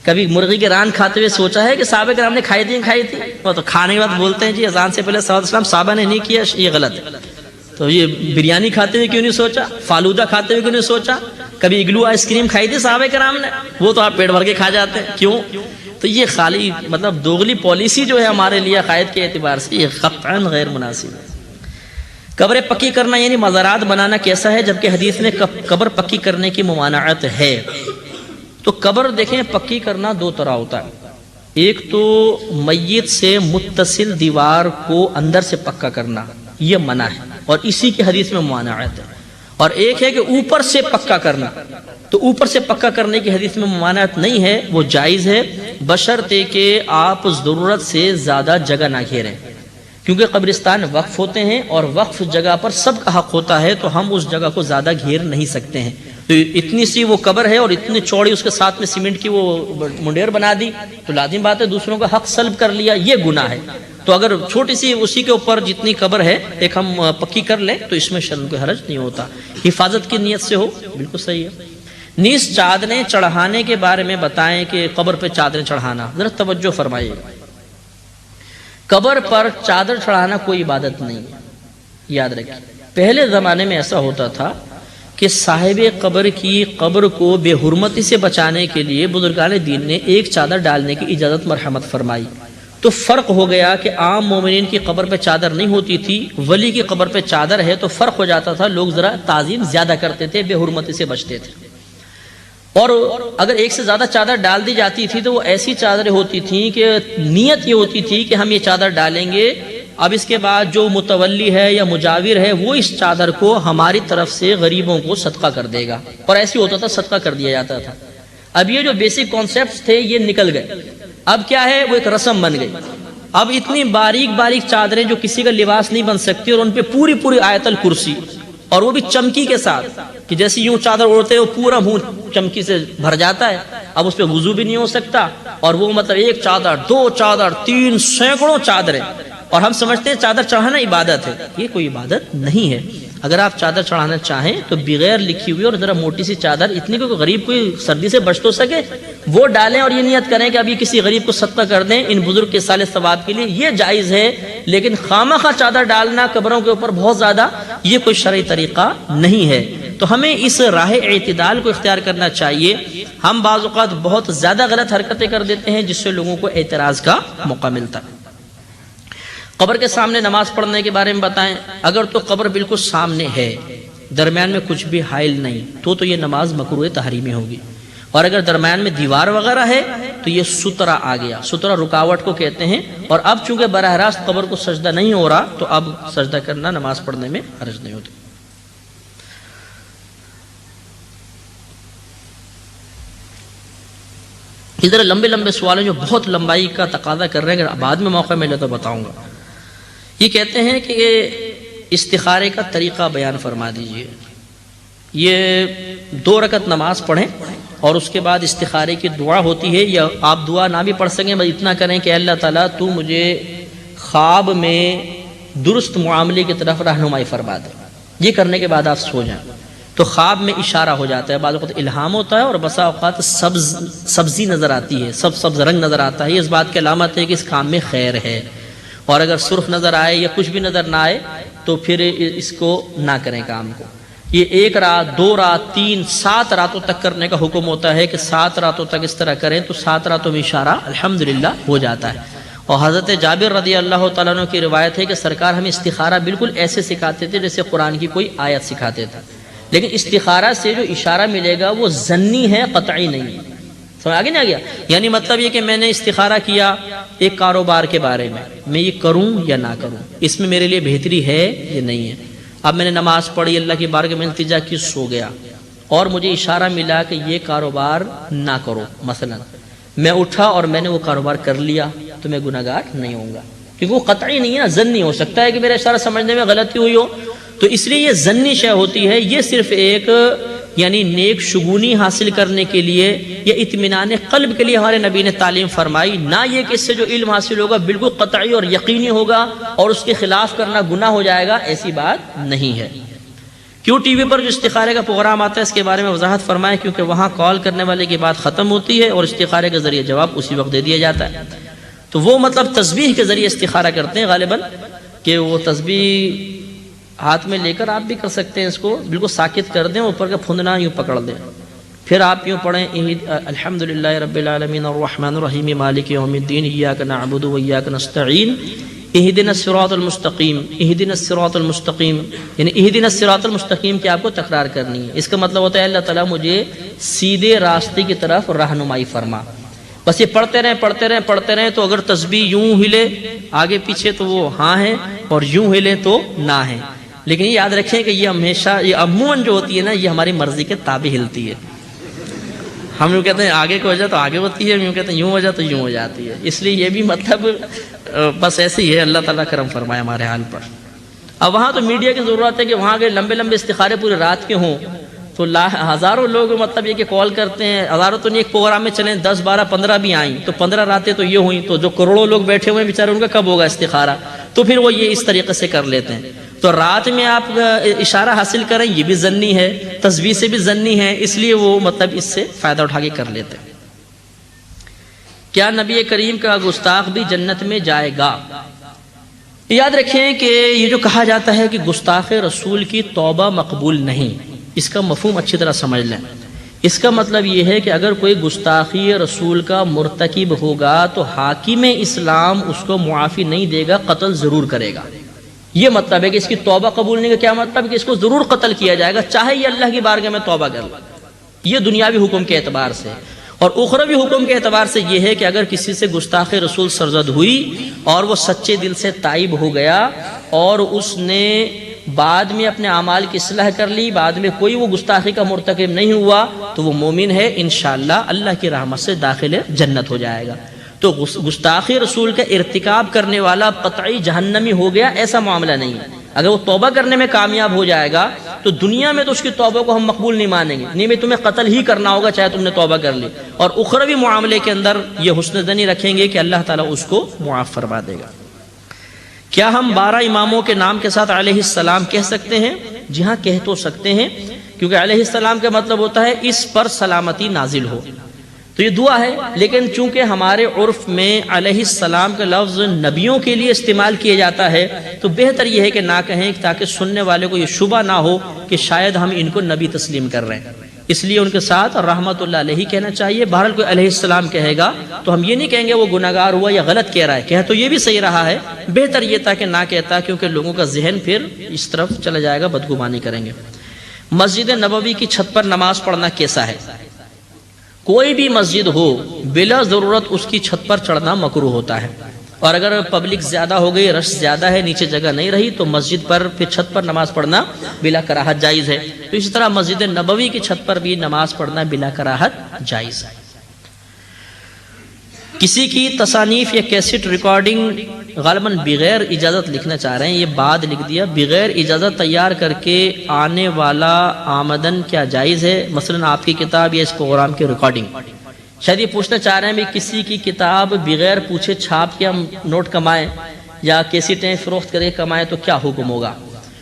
کبھی مرغی کے ران کھاتے ہوئے سوچا ہے کہ صحابہ کرام نے کھائی تھی؟ وہ تو کھانے کے بعد بولتے ہیں جی اذان سے پہلے صحابہ نے نہیں کیا، یہ غلط ہے۔ تو یہ بریانی کھاتے ہوئے کیوں نہیں سوچا؟ فالودہ کھاتے ہوئے کیوں نہیں سوچا؟ کبھی اگلو آئس کریم کھائی تھی صحابہ کرام نے؟ وہ تو آپ پیٹ بھر کے کھا جاتے ہیں، کیوں؟ تو یہ خالی مطلب دوغلی پالیسی جو ہے ہمارے لیے عقائد کے اعتبار سے یہ قطعاً غیر مناسب ہے۔ قبر پکی کرنا یعنی مزارات بنانا کیسا ہے، جبکہ حدیث میں قبر پکی کرنے کی ممانعت ہے؟ تو قبر دیکھیں پکی کرنا دو طرح ہوتا ہے، ایک تو میت سے متصل دیوار کو اندر سے پکا کرنا، یہ منع ہے اور اسی کی حدیث میں ممانعت ہے، اور ایک ہے کہ اوپر سے پکا کرنا، تو اوپر سے پکا کرنے کی حدیث میں ممانعت نہیں ہے، وہ جائز ہے بشرطے کہ آپ ضرورت سے زیادہ جگہ نہ گھیریں، کیونکہ قبرستان وقف ہوتے ہیں اور وقف جگہ پر سب کا حق ہوتا ہے، تو ہم اس جگہ کو زیادہ گھیر نہیں سکتے ہیں۔ تو اتنی سی وہ قبر ہے اور اتنی چوڑی اس کے ساتھ میں سیمنٹ کی وہ منڈیر بنا دی، تو لازم بات ہے دوسروں کا حق سلب کر لیا، یہ گناہ ہے۔ تو اگر چھوٹی سی اسی کے اوپر جتنی قبر ہے ایک ہم پکی کر لیں تو اس میں شرم کوئی حرج نہیں ہوتا، حفاظت کی نیت سے ہو بالکل صحیح ہے۔ نیز چادریں چڑھانے کے بارے میں بتائیں کہ قبر پہ چادریں چڑھانا، ذرا توجہ فرمائیے، قبر پر چادر چڑھانا کوئی عبادت نہیں ہے، یاد رکھیں۔ پہلے زمانے میں ایسا ہوتا تھا کہ صاحب قبر کی قبر کو بے حرمتی سے بچانے کے لیے بزرگان دین نے ایک چادر ڈالنے کی اجازت مرحمت فرمائی، تو فرق ہو گیا کہ عام مومنین کی قبر پہ چادر نہیں ہوتی تھی، ولی کی قبر پہ چادر ہے تو فرق ہو جاتا تھا، لوگ ذرا تعظیم زیادہ کرتے تھے، بے حرمتی سے بچتے تھے۔ اور اگر ایک سے زیادہ چادر ڈال دی جاتی تھی تو وہ ایسی چادریں ہوتی تھیں کہ نیت یہ ہوتی تھی کہ ہم یہ چادر ڈالیں گے، اب اس کے بعد جو متولی ہے یا مجاور ہے وہ اس چادر کو ہماری طرف سے غریبوں کو صدقہ کر دے گا، اور ایسی ہوتا تھا صدقہ کر دیا جاتا تھا۔ اب یہ جو بیسک کانسیپٹس تھے یہ نکل گئے، اب کیا ہے وہ ایک رسم بن گئی۔ اب اتنی باریک باریک چادریں جو کسی کا لباس نہیں بن سکتی، اور ان پہ پوری پوری آیت الکرسی، اور وہ بھی چمکی کے ساتھ کہ جیسے یوں چادر اوڑھتے وہ پورا منہ چمکی سے بھر جاتا ہے، اب اس پہ وضو بھی نہیں ہو سکتا، اور وہ مطلب ایک چادر، دو چادر، تین، سینکڑوں چادریں، اور ہم سمجھتے ہیں چادر چڑھانا عبادت ہے، یہ کوئی عبادت نہیں ہے۔ اگر آپ چادر چڑھانا چاہیں تو بغیر لکھی ہوئی اور ذرا موٹی سی چادر، اتنی کہ غریب کوئی سردی سے بچ تو سکے، وہ ڈالیں اور یہ نیت کریں کہ اب یہ کسی غریب کو صدقہ کر دیں ان بزرگ کے سال ثواب کے لیے، یہ جائز ہے۔ لیکن خامخواہ چادر ڈالنا قبروں کے اوپر بہت زیادہ، یہ کوئی شرعی طریقہ نہیں ہے۔ تو ہمیں اس راہ اعتدال کو اختیار کرنا چاہیے۔ ہم بعض اوقات بہت زیادہ غلط حرکتیں کر دیتے ہیں جس سے لوگوں کو اعتراض کا موقع ملتا ہے۔ قبر کے سامنے نماز پڑھنے کے بارے میں بتائیں، اگر تو قبر بالکل سامنے ہے، درمیان میں کچھ بھی حائل نہیں، تو یہ نماز مکروہ تحریمی ہوگی، اور اگر درمیان میں دیوار وغیرہ ہے تو یہ سترہ آ گیا، سترہ رکاوٹ کو کہتے ہیں، اور اب چونکہ براہ راست قبر کو سجدہ نہیں ہو رہا تو اب سجدہ کرنا نماز پڑھنے میں حرج نہیں ہوتی۔ ادھر لمبے لمبے سوال ہیں جو بہت لمبائی کا تقاضا کر رہے ہیں، اگر بعد میں موقع ملے تو بتاؤں گا۔ یہ کہتے ہیں کہ استخارے کا طریقہ بیان فرما دیجئے۔ یہ 2 رکعت نماز پڑھیں اور اس کے بعد استخارے کی دعا ہوتی ہے، یا آپ دعا نہ بھی پڑھ سکیں، بس اتنا کریں کہ اللہ تعالیٰ تو مجھے خواب میں درست معاملے کی طرف رہنمائی فرما دے، یہ کرنے کے بعد آپ سو جائیں تو خواب میں اشارہ ہو جاتا ہے، بعض اوقات الہام ہوتا ہے، اور بسا اوقات سبزی نظر آتی ہے، سبز رنگ نظر آتا ہے، یہ اس بات کی علامت ہے کہ اس کام میں خیر ہے، اور اگر سرخ نظر آئے یا کچھ بھی نظر نہ آئے تو پھر اس کو نہ کریں کام کو۔ یہ 1 رات، 2 رات، 3، 7 راتوں تک کرنے کا حکم ہوتا ہے کہ 7 راتوں تک اس طرح کریں تو 7 راتوں میں اشارہ الحمدللہ ہو جاتا ہے۔ اور حضرت جابر رضی اللہ تعالیٰ عنہ کی روایت ہے کہ سرکار ہمیں استخارہ بالکل ایسے سکھاتے تھے جیسے قرآن کی کوئی آیت سکھاتے تھے، لیکن استخارہ سے جو اشارہ ملے گا وہ ظنی ہے، قطعی نہیں ہے۔ سمجھ آگے نہیں آ گیا؟ یعنی مطلب یہ کہ میں نے استخارہ کیا ایک کاروبار کے بارے میں یہ کروں یا نہ کروں، اس میں میرے لیے بہتری ہے یا نہیں ہے۔ اب میں نے نماز پڑھی، اللہ کی بارگاہ میں التجا کی، سو گیا، اور مجھے اشارہ ملا کہ یہ کاروبار نہ کرو، مثلا میں اٹھا اور میں نے وہ کاروبار کر لیا تو میں گناہگار نہیں ہوں گا، کیونکہ وہ قطعی نہیں ہے نا، ظنی ہو سکتا ہے کہ میرا اشارہ سمجھنے میں غلطی ہوئی ہو، تو اس لیے یہ ظنی شے ہوتی ہے۔ یہ صرف ایک یعنی نیک شگونی حاصل کرنے کے لیے یا اطمینان قلب کے لیے ہمارے نبی نے تعلیم فرمائی، نہ یہ کہ اس سے جو علم حاصل ہوگا بالکل قطعی اور یقینی ہوگا اور اس کے خلاف کرنا گناہ ہو جائے گا، ایسی بات نہیں ہے۔ کیوں ٹی وی پر جو استخارے کا پروگرام آتا ہے اس کے بارے میں وضاحت فرمائیں، کیونکہ وہاں کال کرنے والے کی بات ختم ہوتی ہے اور استخارے کے ذریعے جواب اسی وقت دے دیا جاتا ہے، تو وہ مطلب تسبیح کے ذریعے استخارہ کرتے ہیں غالباً، کہ وہ تسبیح ہاتھ میں لے کر آپ بھی کر سکتے ہیں، اس کو بالکل ساکت کر دیں، اوپر کا پھندنا یوں پکڑ دیں، پھر آپ یوں پڑھیں الحمدللہ رب العالمین الرحمن الرحیم مالک یوم الدین ایاک نعبد و ایاک نستعین اہدنا الصراط المستقیم، اہدنا الصراط المستقیم، یعنی اہدنا الصراط المستقیم کی آپ کو تکرار کرنی ہے۔ اس کا مطلب ہوتا ہے اللہ تعالیٰ مجھے سیدھے راستے کی طرف رہنمائی فرما۔ بس یہ پڑھتے رہیں تو اگر تسبیح یوں ہلے آگے پیچھے تو وہ ہاں ہے، اور یوں ہلے تو نہ ہے، لیکن یہ یاد رکھیں کہ یہ ہمیشہ، یہ عموماً جو ہوتی ہے نا، یہ ہماری مرضی کے تابع ہلتی ہے۔ ہم یوں کہتے ہیں آگے کی وجہ تو آگے ہوتی ہے، یوں کہتے ہیں یوں وجہ تو یوں ہو جاتی ہے، اس لیے یہ بھی مطلب بس ایسے ہی ہے، اللہ تعالیٰ کرم فرمائے ہمارے حال پر۔ اب وہاں تو میڈیا کی ضرورت ہے کہ وہاں کے لمبے لمبے استخارے پورے رات کے ہوں، تو ہزاروں لوگ مطلب یہ کہ کال کرتے ہیں، ہزاروں تو نہیں، ایک پروگرام میں چلیں 10 12 15 بھی آئیں تو 15 راتیں تو یہ ہوئیں، تو جو کروڑوں لوگ بیٹھے ہوئے ہیں بیچارے ان کا کب ہوگا استخارہ؟ تو پھر وہ یہ اس طریقے سے کر لیتے ہیں۔ تو رات میں آپ اشارہ حاصل کریں یہ بھی ظنی ہے، تسبیح سے بھی ظنی ہے، اس لیے وہ مطلب اس سے فائدہ اٹھا کے کر لیتے ہیں۔ کیا نبی کریم کا گستاخ بھی جنت میں جائے گا؟ یاد رکھیں کہ یہ جو کہا جاتا ہے کہ گستاخ رسول کی توبہ مقبول نہیں، اس کا مفہوم اچھی طرح سمجھ لیں۔ اس کا مطلب یہ ہے کہ اگر کوئی گستاخی رسول کا مرتکب ہوگا تو حاکم اسلام اس کو معافی نہیں دے گا، قتل ضرور کرے گا۔ یہ مطلب ہے کہ اس کی توبہ قبول نہیں کا کیا مطلب؟ کہ اس کو ضرور قتل کیا جائے گا، چاہے یہ اللہ کی بارگاہ میں توبہ کر لے۔ یہ دنیاوی حکم کے اعتبار سے، اور اخروی حکم کے اعتبار سے یہ ہے کہ اگر کسی سے گستاخ رسول سرزد ہوئی اور وہ سچے دل سے تائب ہو گیا اور اس نے بعد میں اپنے اعمال کی اصلاح کر لی، بعد میں کوئی وہ گستاخی کا مرتکب نہیں ہوا، تو وہ مومن ہے، انشاءاللہ اللہ کی رحمت سے داخل جنت ہو جائے گا۔ تو گستاخی رسول کا ارتکاب کرنے والا قطعی جہنمی ہو گیا، ایسا معاملہ نہیں ہے۔ اگر وہ توبہ کرنے میں کامیاب ہو جائے گا تو دنیا میں تو اس کی توبہ کو ہم مقبول نہیں مانیں گے، نہیں میں تمہیں قتل ہی کرنا ہوگا چاہے تم نے توبہ کر لی، اور اخروی معاملے کے اندر یہ حسن ظنی رکھیں گے کہ اللہ تعالیٰ اس کو معاف فرما دے گا۔ کیا ہم 12 اماموں کے نام کے ساتھ علیہ السلام کہہ سکتے ہیں؟ جی ہاں، کہہ تو سکتے ہیں، کیونکہ علیہ السلام کا مطلب ہوتا ہے اس پر سلامتی نازل ہو، تو یہ دعا ہے۔ لیکن چونکہ ہمارے عرف میں علیہ السلام کا لفظ نبیوں کے لیے استعمال کیا جاتا ہے تو بہتر یہ ہے کہ نہ کہیں، تاکہ سننے والے کو یہ شبہ نہ ہو کہ شاید ہم ان کو نبی تسلیم کر رہے ہیں، اس لیے ان کے ساتھ رحمت اللہ علیہ کہنا چاہیے۔ بہرحال کوئی علیہ السلام کہے گا تو ہم یہ نہیں کہیں گے وہ گناہگار ہوا یا غلط کہہ رہا ہے، کہہ تو یہ بھی صحیح رہا ہے، بہتر یہ تھا کہ نہ کہتا، کیونکہ لوگوں کا ذہن پھر اس طرف چلا جائے گا، بدگمانی کریں گے۔ مسجد نبوی کی چھت پر نماز پڑھنا کیسا ہے؟ کوئی بھی مسجد ہو بلا ضرورت اس کی چھت پر چڑھنا مکروہ ہوتا ہے، اور اگر پبلک زیادہ ہو گئی، رش زیادہ ہے، نیچے جگہ نہیں رہی، تو مسجد پر پھر چھت پر نماز پڑھنا بلا کراہت جائز ہے۔ تو اسی طرح مسجد نبوی کی چھت پر بھی نماز پڑھنا بلا کراہت جائز ہے۔ کسی کی تصانیف یا کیسٹ ریکارڈنگ غالباً بغیر اجازت لکھنا چاہ رہے ہیں، یہ بعد لکھ دیا، بغیر اجازت تیار کر کے آنے والا آمدن کیا جائز ہے؟ مثلا آپ کی کتاب یا اس پروگرام کی ریکارڈنگ۔ شاید یہ پوچھنا چاہ رہے ہیں بھی کسی کی کتاب بغیر پوچھے چھاپ کے ہم نوٹ کمائیں یا کیسٹیں فروخت کرے کمائیں تو کیا حکم ہوگا؟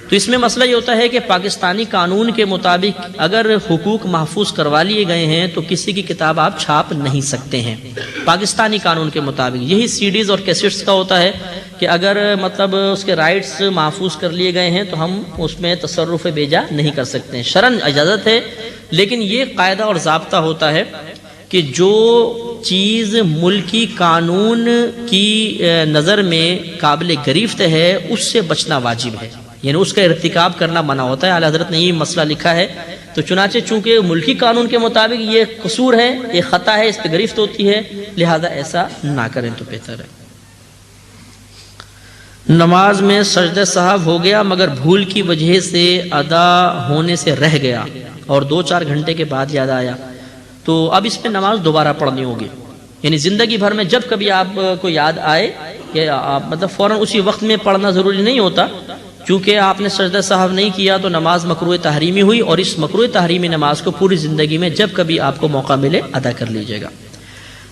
تو اس میں مسئلہ یہ ہوتا ہے کہ پاکستانی قانون کے مطابق اگر حقوق محفوظ کروا لیے گئے ہیں تو کسی کی کتاب آپ چھاپ نہیں سکتے ہیں پاکستانی قانون کے مطابق۔ یہی سی ڈیز اور کیسٹس کا ہوتا ہے کہ اگر مطلب اس کے رائٹس محفوظ کر لیے گئے ہیں تو ہم اس میں تصرف بیجا نہیں کر سکتے ہیں، شرعاً اجازت ہے، لیکن یہ قاعدہ اور ضابطہ ہوتا ہے کہ جو چیز ملکی قانون کی نظر میں قابل گرفت ہے اس سے بچنا واجب ہے، یعنی اس کا ارتکاب کرنا منع ہوتا ہے۔ اعلیٰ حضرت نے یہ مسئلہ لکھا ہے، تو چنانچہ چونکہ ملکی قانون کے مطابق یہ قصور ہے، یہ خطا ہے، اس پہ گرفت ہوتی ہے، لہذا ایسا نہ کریں تو بہتر ہے۔ نماز میں سجدہ سہو ہو گیا مگر بھول کی وجہ سے ادا ہونے سے رہ گیا اور 2-4 گھنٹے کے بعد یاد آیا، تو اب اس پہ نماز دوبارہ پڑھنی ہوگی، یعنی زندگی بھر میں جب کبھی آپ کو یاد آئے کہ آپ مطلب فوراً اسی وقت میں پڑھنا ضروری نہیں ہوتا، چونکہ آپ نے سجدہ سہو نہیں کیا تو نماز مکروہ تحریمی ہوئی، اور اس مکروہ تحریمی نماز کو پوری زندگی میں جب کبھی آپ کو موقع ملے ادا کر لیجئے گا۔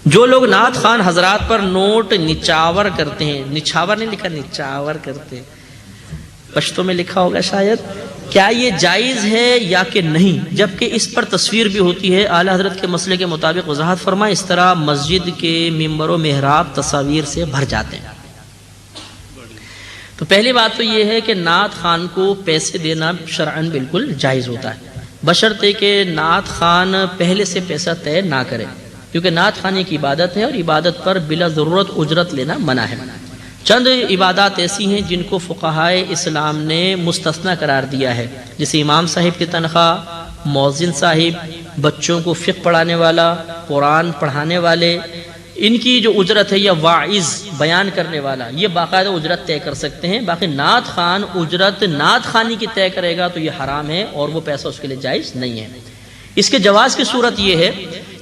جو لوگ نعت خوان حضرات پر نوٹ نچاور کرتے ہیں، نچھاور نہیں لکھا، نچاور کرتے ہیں، پشتو میں لکھا ہوگا شاید، کیا یہ جائز ہے یا کہ نہیں؟ جبکہ اس پر تصویر بھی ہوتی ہے۔ اعلیٰ حضرت کے مسئلے کے مطابق وضاحت فرمائیں، اس طرح مسجد کے ممبر و محراب تصاویر سے بھر جاتے ہیں۔ تو پہلی بات تو یہ ہے کہ نعت خوان کو پیسے دینا شرعاً بالکل جائز ہوتا ہے، بشرطے کہ نعت خوان پہلے سے پیسہ طے نہ کرے، کیونکہ نعت خوانی کی عبادت ہے اور عبادت پر بلا ضرورت اجرت لینا منع ہے۔ چند عبادات ایسی ہیں جن کو فقہائے اسلام نے مستثنی قرار دیا ہے، جیسے امام صاحب کی تنخواہ، مؤذن صاحب، بچوں کو فقہ پڑھانے والا، قرآن پڑھانے والے، ان کی جو اجرت ہے، یا واعظ بیان کرنے والا، یہ باقاعدہ اجرت طے کر سکتے ہیں۔ باقی نعت خوان اجرت نعت خوانی کی طے کرے گا تو یہ حرام ہے اور وہ پیسہ اس کے لیے جائز نہیں ہے۔ اس کے جواز کی صورت یہ ہے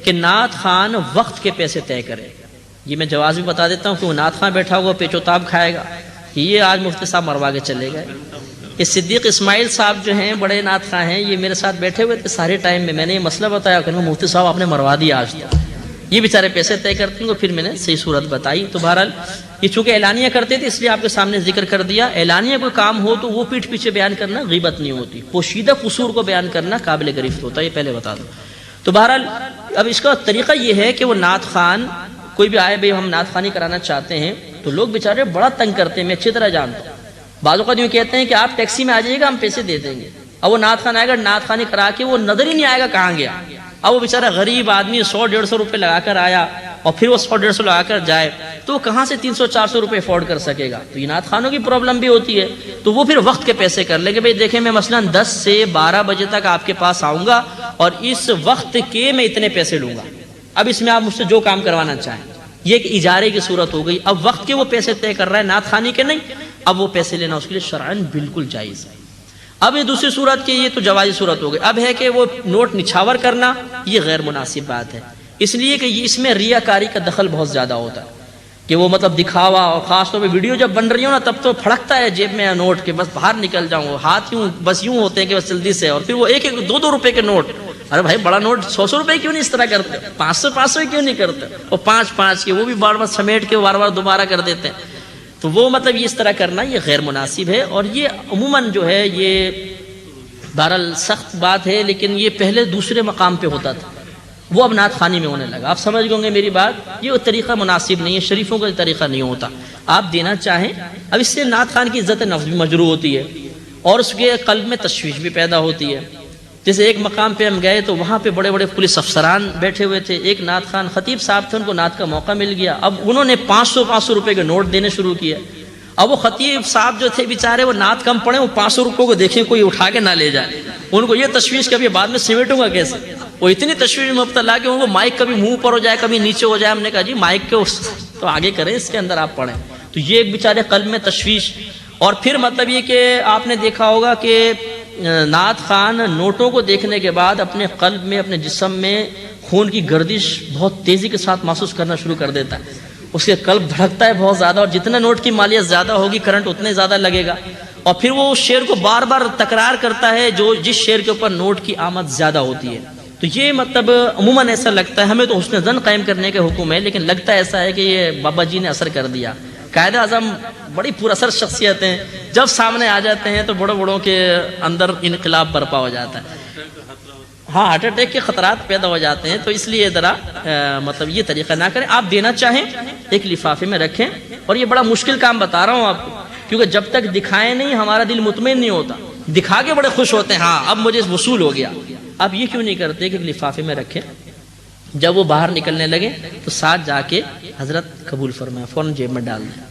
کہ نعت خوان وقت کے پیسے طے کرے۔ یہ میں جواز بھی بتا دیتا ہوں کہ وہ نعت خوان بیٹھا ہوا پیچ و تاب کھائے گا، یہ آج مفتی صاحب مروا کے چلے گئے۔ یہ صدیق اسماعیل صاحب جو ہیں بڑے نعت خواں ہیں، یہ میرے ساتھ بیٹھے ہوئے تھے سارے ٹائم میں نے یہ مسئلہ بتایا کہ مفتی صاحب آپ نے مروا دیا آج تو، یہ بیچارے پیسے طے کرتے ہیں، پھر میں نے صحیح صورت بتائی۔ تو بہرحال یہ چونکہ اعلانیہ کرتے تھے اس لیے آپ کے سامنے ذکر کر دیا۔ اعلانیہ کوئی کام ہو تو وہ پیٹھ پیچھے بیان کرنا غیبت نہیں ہوتی، پوشیدہ قصور کو بیان کرنا قابل گرفت ہوتا ہے، یہ پہلے بتا دوں۔ تو بہرحال اب اس کا طریقہ یہ ہے کہ وہ نعت خوان کوئی بھی آئے بھائی ہم نعت خوانی کرانا چاہتے ہیں تو لوگ بیچارے بڑا تنگ کرتے ہیں، میں اچھی طرح جانتا ہوں۔ بعض اوقات یوں کہتے ہیں کہ آپ ٹیکسی میں آ جائیے گا ہم پیسے دے دیں گے، اب وہ نعت خوان آئے گا نعت خوانی کرا کے وہ نظر ہی نہیں آئے گا کہاں گیا۔ اب وہ بیچارہ غریب آدمی 100-150 روپے لگا کر آیا اور پھر وہ 100-150 لگا کر جائے تو وہ کہاں سے 300-400 روپے افورڈ کر سکے گا؟ تو یہ نعت خوانوں کی پرابلم بھی ہوتی ہے، تو وہ پھر وقت کے پیسے کر لے کہ بھئی دیکھیں میں مثلا 10 سے 12 بجے تک آپ کے پاس آؤں گا اور اس وقت کے میں اتنے پیسے لوں گا، اب اس میں آپ مجھ سے جو کام کروانا چاہیں۔ یہ ایک اجارے کی صورت ہو گئی، اب وقت کے وہ پیسے طے کر رہا ہے نعت خوانی کے نہیں، اب وہ پیسے لینا اس کے لیے شرعاً بالکل جائز ہے۔ اب یہ دوسری صورت کی، یہ تو جوازی صورت ہو گئی۔ اب ہے کہ وہ نوٹ نچھاور کرنا، یہ غیر مناسب بات ہے، اس لیے کہ اس میں ریاکاری کا دخل بہت زیادہ ہوتا ہے کہ وہ مطلب دکھاوا، اور خاص طور پہ ویڈیو جب بن رہی ہو نا تب تو پھڑکتا ہے جیب میں نوٹ کے بس باہر نکل جاؤں، ہاتھ یوں بس یوں ہوتے ہیں کہ بس جلدی سے، اور پھر وہ 1-2 روپے کے نوٹ، ارے بھائی بڑا نوٹ 100 روپے کیوں نہیں اس طرح کرتے، 500 کیوں نہیں کرتے، اور 5 کے وہ بھی بار بار سمیٹ کے بار بار دوبارہ کر دیتے ہیں۔ تو وہ مطلب یہ اس طرح کرنا یہ غیر مناسب ہے، اور یہ عموماً جو ہے یہ بہرحال سخت بات ہے، لیکن یہ پہلے دوسرے مقام پہ ہوتا تھا، وہ اب نعت خوانی میں ہونے لگا۔ آپ سمجھ گئے میری بات، یہ طریقہ مناسب نہیں ہے، شریفوں کا طریقہ نہیں ہوتا۔ آپ دینا چاہیں، اب اس سے نعت خوان کی عزت نفس بھی مجروح ہوتی ہے اور اس کے قلب میں تشویش بھی پیدا ہوتی ہے۔ جیسے ایک مقام پہ ہم گئے تو وہاں پہ بڑے بڑے پولیس افسران بیٹھے ہوئے تھے، ایک نعت خوان خطیب صاحب تھے، ان کو نعت کا موقع مل گیا، اب انہوں نے 500 روپے کے نوٹ دینے شروع کیے۔ اب وہ خطیب صاحب جو تھے بیچارے وہ نعت کم پڑھے، وہ 500 روپے کو دیکھیں کوئی اٹھا کے نہ لے جائے، ان کو یہ تشویش کبھی بعد میں سمیٹوں گا کیسے، وہ اتنی تشویش میں مبتلا کہ ان کو مائک کبھی منہ پر ہو جائے کبھی نیچے ہو جائے۔ ہم نے کہا جی مائک کے تو آگے کریں، اس کے اندر آپ پڑھیں۔ تو یہ ایک بیچارے قلب میں تشویش، اور پھر مطلب یہ کہ آپ نے دیکھا ہوگا کہ نعت خوان نوٹوں کو دیکھنے کے بعد اپنے قلب میں اپنے جسم میں خون کی گردش بہت تیزی کے ساتھ محسوس کرنا شروع کر دیتا ہے، اس کے قلب دھڑکتا ہے بہت زیادہ، اور جتنا نوٹ کی مالیت زیادہ ہوگی کرنٹ اتنے زیادہ لگے گا، اور پھر وہ اس شعر کو بار بار تکرار کرتا ہے جو جس شعر کے اوپر نوٹ کی آمد زیادہ ہوتی ہے۔ تو یہ مطلب عموماً ایسا لگتا ہے، ہمیں تو حسن ظن قائم کرنے کے حکم ہے، لیکن لگتا ایسا ہے کہ یہ بابا جی نے اثر کر دیا۔ قائد اعظم بڑی پر اثر شخصیت ہیں، جب سامنے آ جاتے ہیں تو بڑوں کے اندر انقلاب برپا ہو جاتا ہے، ہاں ہارٹ اٹیک کے خطرات پیدا ہو جاتے ہیں۔ تو اس لیے ذرا مطلب یہ طریقہ نہ کریں، آپ دینا چاہیں ایک لفافے میں رکھیں، اور یہ بڑا مشکل کام بتا رہا ہوں آپ کو، کیونکہ جب تک دکھائیں نہیں ہمارا دل مطمئن نہیں ہوتا، دکھا کے بڑے خوش ہوتے ہیں ہاں اب مجھے وصول ہو گیا۔ آپ یہ کیوں نہیں کرتے کہ لفافے میں رکھیں، جب وہ باہر نکلنے لگے تو ساتھ جا کے حضرت قبول فرمائیں، فوراً جیب میں ڈال دیں،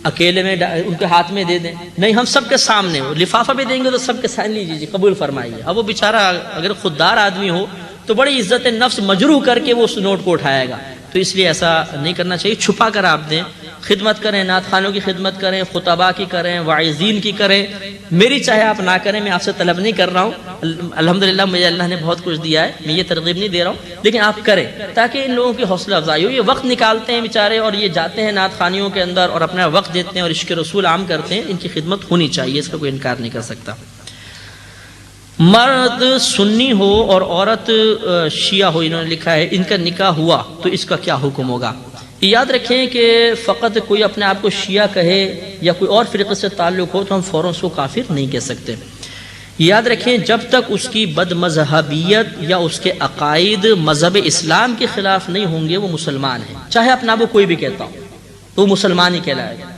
اکیلے میں ان کے ہاتھ میں دے دیں، نہیں ہم سب کے سامنے لفافہ بھی دیں گے تو سب کے سامنے لیجیے جی قبول فرمائیے۔ اب وہ بیچارہ اگر خوددار آدمی ہو تو بڑی عزت نفس مجروح کر کے وہ اس نوٹ کو اٹھائے گا، تو اس لیے ایسا نہیں کرنا چاہیے، چھپا کر آپ دیں، خدمت کریں، نعت خوانوں کی خدمت کریں، خطباء کی کریں، واعظین کی کریں، میری چاہے آپ نہ کریں، میں آپ سے طلب نہیں کر رہا ہوں، الحمدللہ مجھے اللہ نے بہت کچھ دیا ہے، میں یہ ترغیب نہیں دے رہا ہوں، لیکن آپ کریں تاکہ ان لوگوں کی حوصلہ افزائی ہو۔ یہ وقت نکالتے ہیں بیچارے اور یہ جاتے ہیں نعت خوانیوں کے اندر اور اپنا وقت دیتے ہیں اور عشق رسول عام کرتے ہیں، ان کی خدمت ہونی چاہیے، اس کا کوئی انکار نہیں کر سکتا۔ مرد سنی ہو اور عورت شیعہ ہو، انہوں نے لکھا ہے، ان کا نکاح ہوا تو اس کا کیا حکم ہوگا؟ یاد رکھیں کہ فقط کوئی اپنے آپ کو شیعہ کہے یا کوئی اور فرقے سے تعلق ہو تو ہم فوراً اس کو کافر نہیں کہہ سکتے۔ یاد رکھیں جب تک اس کی بد مذہبیت یا اس کے عقائد مذہب اسلام کے خلاف نہیں ہوں گے وہ مسلمان ہے، چاہے اپنا وہ کوئی بھی کہتا ہو تو وہ مسلمان ہی کہلائے گا۔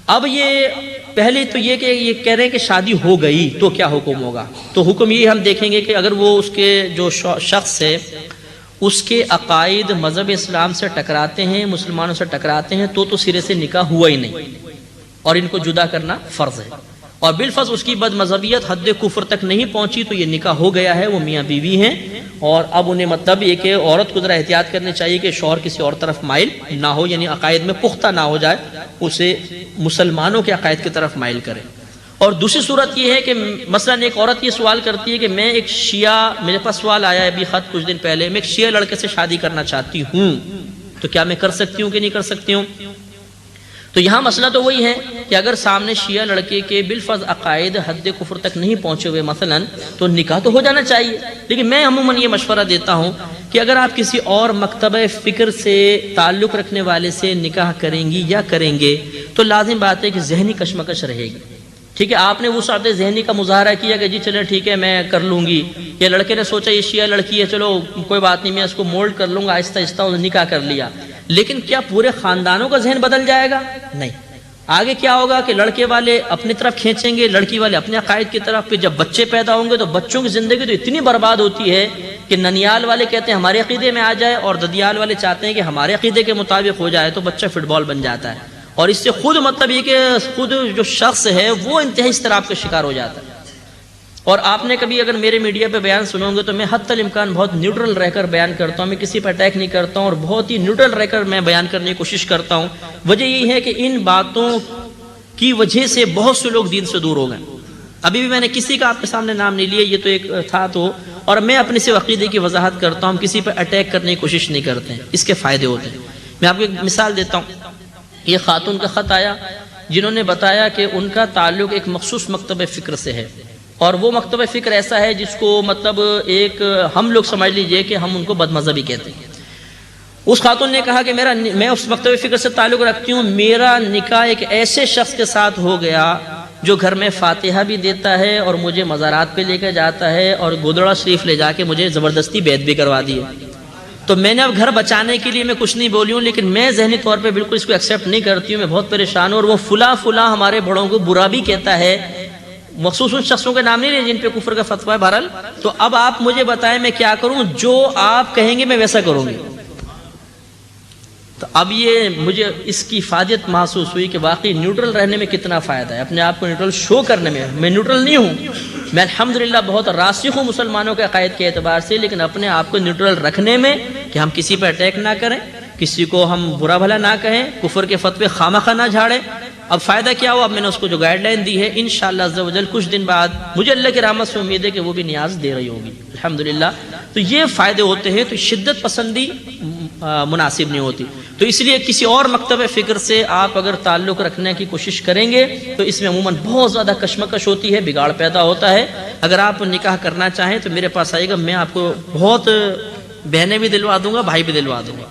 اب یہ پہلے تو یہ کہ یہ کہہ رہے ہیں کہ شادی ہو گئی تو کیا حکم ہوگا، تو حکم یہ ہم دیکھیں گے کہ اگر وہ اس کے جو شخص ہے اس کے عقائد مذہب اسلام سے ٹکراتے ہیں، مسلمانوں سے ٹکراتے ہیں، تو سرے سے نکاح ہوا ہی نہیں، اور ان کو جدا کرنا فرض ہے۔ اور بالفرض اس کی بد مذہبیت حد کفر تک نہیں پہنچی تو یہ نکاح ہو گیا ہے، وہ میاں بیوی ہیں، اور اب انہیں مطلب یہ کہ عورت کو ذرا احتیاط کرنی چاہیے کہ شوہر کسی اور طرف مائل نہ ہو، یعنی عقائد میں پختہ نہ ہو جائے، اسے مسلمانوں کے عقائد کی طرف مائل کرے۔ اور دوسری صورت یہ ہے کہ مثلا ایک عورت یہ سوال کرتی ہے کہ میں ایک شیعہ، میرے پاس سوال آیا ہے ابھی خط کچھ دن پہلے، میں ایک شیعہ لڑکے سے شادی کرنا چاہتی ہوں، تو کیا میں کر سکتی ہوں کہ نہیں کر سکتی ہوں؟ تو یہاں مسئلہ تو وہی ہے کہ اگر سامنے شیعہ لڑکے کے بالفرض عقائد حد کفر تک نہیں پہنچے ہوئے مثلا، تو نکاح تو ہو جانا چاہیے۔ لیکن میں عموماً یہ مشورہ دیتا ہوں کہ اگر آپ کسی اور مکتبہ فکر سے تعلق رکھنے والے سے نکاح کریں گی یا کریں گے تو لازم بات ہے کہ ذہنی کشمکش رہے گی۔ ٹھیک ہے، آپ نے وسعت ذہنی کا مظاہرہ کیا کہ جی چلیں ٹھیک ہے میں کر لوں گی، یا لڑکے نے سوچا یہ شیعہ لڑکی ہے چلو کوئی بات نہیں میں اس کو مولڈ کر لوں گا، آہستہ آہستہ نکاح کر لیا، لیکن کیا پورے خاندانوں کا ذہن بدل جائے گا؟ نہیں۔ آگے کیا ہوگا کہ لڑکے والے اپنی طرف کھینچیں گے، لڑکی والے اپنے عقائد کی طرف، پھر جب بچے پیدا ہوں گے تو بچوں کی زندگی تو اتنی برباد ہوتی ہے کہ ننیال والے کہتے ہیں ہمارے عقیدے میں آ جائے اور ددیال والے چاہتے ہیں کہ ہمارے عقیدے کے مطابق ہو جائے، تو بچہ فٹ بال بن جاتا ہے، اور اس سے خود مطلب یہ کہ خود جو شخص ہے وہ انتہائی اضطراب کا شکار ہو جاتا ہے۔ اور آپ نے کبھی اگر میرے میڈیا پہ بیان سنو گے تو میں حتی الامکان بہت نیوٹرل رہ کر بیان کرتا ہوں، میں کسی پہ اٹیک نہیں کرتا ہوں، اور بہت ہی نیوٹرل رہ کر میں بیان کرنے کی کوشش کرتا ہوں۔ وجہ یہی ہے کہ ان باتوں کی وجہ سے بہت سے لوگ دین سے دور ہو گئے۔ ابھی بھی میں نے کسی کا آپ کے سامنے نام نہیں لیا، یہ تو ایک تھا تو، اور میں اپنے سے عقیدے کی وضاحت کرتا ہوں، کسی پہ اٹیک کرنے کی کوشش نہیں کرتے ہیں، اس کے فائدے ہوتے ہیں۔ میں آپ کو ایک مثال دیتا ہوں، یہ خاتون کا خط آیا جنہوں نے بتایا کہ ان کا تعلق ایک مخصوص مکتبہ فکر سے ہے، اور وہ مکتبہ فکر ایسا ہے جس کو مطلب ایک ہم لوگ سمجھ لیجئے کہ ہم ان کو بد مذہبی کہتے ہیں۔ اس خاتون نے کہا کہ میں اس مکتبہ فکر سے تعلق رکھتی ہوں، میرا نکاح ایک ایسے شخص کے ساتھ ہو گیا جو گھر میں فاتحہ بھی دیتا ہے اور مجھے مزارات پہ لے کے جاتا ہے اور گودڑا شریف لے جا کے مجھے زبردستی بیعت بھی کروا دی ہے۔ تو میں نے اب گھر بچانے کے لیے میں کچھ نہیں بولی ہوں، لیکن میں ذہنی طور پہ بالکل اس کو ایکسیپٹ نہیں کرتی ہوں، میں بہت پریشان ہوں، اور وہ فلاں ہمارے بڑوں کو برا بھی کہتا ہے، مخصوص ان شخصوں کے نام نہیں لے جن پہ کفر کا فتویٰ ہے بہرحال۔ تو اب آپ مجھے بتائیں میں کیا کروں؟ جو آپ کہیں گے میں ویسا کروں گی۔ تو اب یہ مجھے اس کی افادیت محسوس ہوئی کہ واقعی نیوٹرل رہنے میں کتنا فائدہ ہے، اپنے آپ کو نیوٹرل شو کرنے میں نیوٹرل نہیں ہوں، میں الحمدللہ بہت راسخ ہوں مسلمانوں کے عقائد کے اعتبار سے، لیکن اپنے آپ کو نیوٹرل رکھنے میں کہ ہم کسی پہ اٹیک نہ کریں، کسی کو ہم برا بھلا نہ کہیں، کفر کے فتوے خامخواہ نہ جھاڑیں۔ اب فائدہ کیا ہوا؟ اب میں نے اس کو جو گائیڈ لائن دی ہے انشاءاللہ عز و جل کچھ دن بعد مجھے اللہ کی رحمت سے امید ہے کہ وہ بھی نیاز دے رہی ہوگی الحمدللہ۔ تو یہ فائدے ہوتے ہیں، تو شدت پسندی مناسب نہیں ہوتی۔ تو اس لیے کسی اور مکتبہ فکر سے آپ اگر تعلق رکھنے کی کوشش کریں گے تو اس میں عموماً بہت زیادہ کشمکش ہوتی ہے، بگاڑ پیدا ہوتا ہے۔ اگر آپ نکاح کرنا چاہیں تو میرے پاس آئیے گا، میں آپ کو بہت بہنیں بھی دلوا دوں گا، بھائی بھی دلوا دوں گا۔